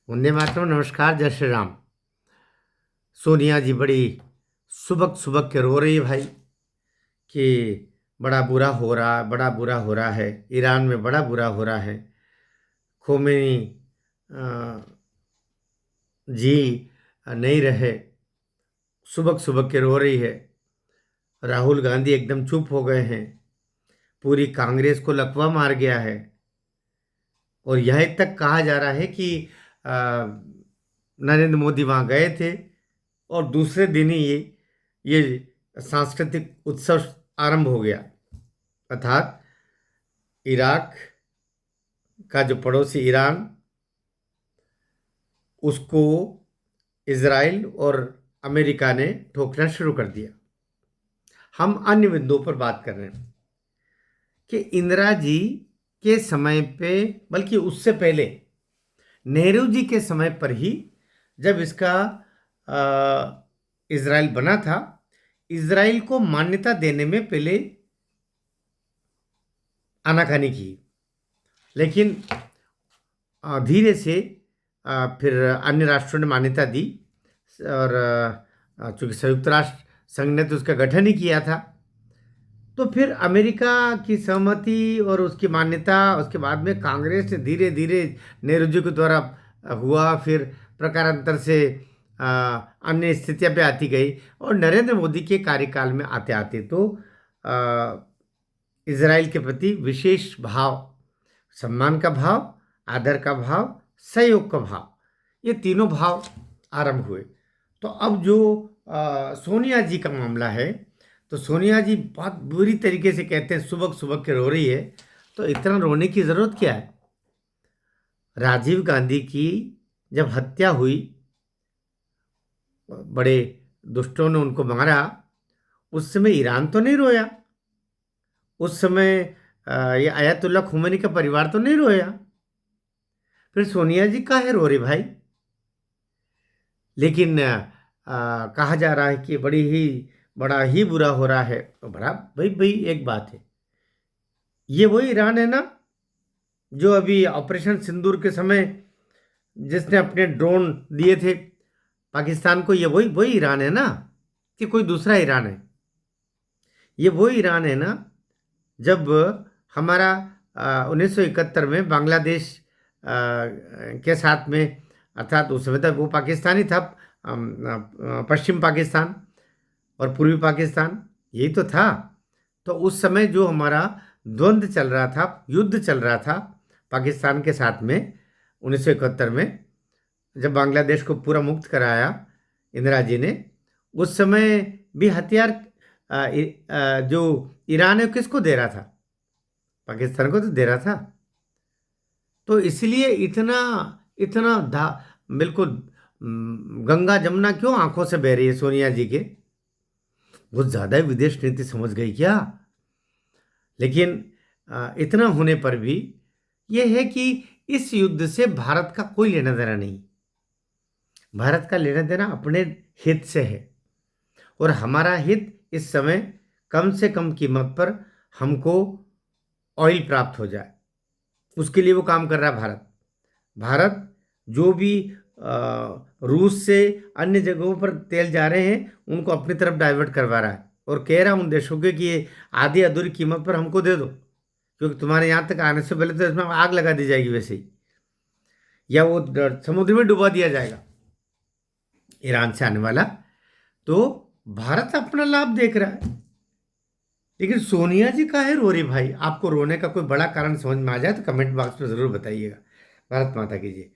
वंदे मातरम। नमस्कार, जय श्री राम। सोनिया जी बड़ी सुबक सुबक के रो रही है भाई कि बड़ा बुरा हो रहा, बड़ा बुरा हो रहा है। ईरान में बड़ा बुरा हो रहा है। खोमेनी अ, जी नहीं रहे। सुबक सुबक के रो रही है। राहुल गांधी एकदम चुप हो गए हैं। पूरी कांग्रेस को लकवा मार गया है। और यह तक कहा जा रहा है कि अ, नरेंद्र मोदी वहां गए थे और दूसरे दिन ही ये सांस्कृतिक उत्सव आरंभ हो गया। अर्थात इराक का जो पड़ोसी ईरान, उसको इजराइल और अमेरिका ने ठोकना शुरू कर दिया। हम अन्य बिंदुओं पर बात कर रहे हैं कि इंदिरा जी के समय पे, बल्कि उससे पहले नेहरू जी के समय पर ही जब इसका इजराइल बना था, इजराइल को मान्यता देने में पहले आनाकानी की। लेकिन धीरे से फिर अन्य राष्ट्रों ने मान्यता दी। और चूंकि संयुक्त राष्ट्र संघ ने तो उसका गठन ही किया था, तो फिर अमेरिका की सहमति और उसकी मान्यता, उसके बाद में कांग्रेस ने धीरे धीरे नेहरू जी के द्वारा हुआ। फिर प्रकारांतर से अन्य स्थितियां पे आती गई और नरेंद्र मोदी के कार्यकाल में आते आते तो इजराइल के प्रति विशेष भाव, सम्मान का भाव, आदर का भाव, सहयोग का भाव, ये तीनों भाव आरंभ हुए। तो अब जो सोनिया जी का मामला है, तो सोनिया जी बहुत बुरी तरीके से कहते हैं सुबह सुबह के रो रही है। तो इतना रोने की जरूरत क्या है? राजीव गांधी की जब हत्या हुई, बड़े दुष्टों ने उनको मारा, उस समय ईरान तो नहीं रोया। उस समय ये आयतुल्ला खुमैनी का परिवार तो नहीं रोया। फिर सोनिया जी काहे रो रही भाई? लेकिन कहा जा रहा है कि बड़ा ही बुरा हो रहा है। तो बड़ा भाई भाई एक बात है, ये वही ईरान है ना जो अभी ऑपरेशन सिंदूर के समय जिसने अपने ड्रोन दिए थे पाकिस्तान को? ये वही वही ईरान है ना कि कोई दूसरा ईरान है? ये वही ईरान है ना जब हमारा 1971 में बांग्लादेश के साथ में, अर्थात उस समय तक वो पाकिस्तानी था, पश्चिम पाकिस्तान और पूर्वी पाकिस्तान, यही तो था। तो उस समय जो हमारा द्वंद्व चल रहा था, युद्ध चल रहा था पाकिस्तान के साथ में 1971 में, जब बांग्लादेश को पूरा मुक्त कराया इंदिरा जी ने, उस समय भी हथियार जो ईरान है किसको दे रहा था? पाकिस्तान को तो दे रहा था। तो इसलिए इतना इतना बिल्कुल गंगा जमुना क्यों आंखों से बह रही है सोनिया जी के? बहुत ज्यादा ही विदेश नीति समझ गई क्या? लेकिन इतना होने पर भी यह है कि इस युद्ध से भारत का कोई लेना देना नहीं। भारत का लेना देना अपने हित से है। और हमारा हित इस समय कम से कम कीमत पर हमको ऑयल प्राप्त हो जाए, उसके लिए वो काम कर रहा है भारत। भारत जो भी रूस से अन्य जगहों पर तेल जा रहे हैं उनको अपनी तरफ डाइवर्ट करवा रहा है और कह रहा है उन देशों के कि ये आधी अधूरी कीमत पर हमको दे दो, क्योंकि तुम्हारे यहाँ तक आने से पहले तो इसमें आग लगा दी जाएगी वैसे ही, या वो समुद्र में डुबा दिया जाएगा ईरान से आने वाला। तो भारत अपना लाभ देख रहा है। लेकिन सोनिया जी काहे रो रही भाई? आपको रोने का कोई बड़ा कारण समझ में आ जाए तो कमेंट बॉक्स में जरूर बताइएगा। भारत माता की जय।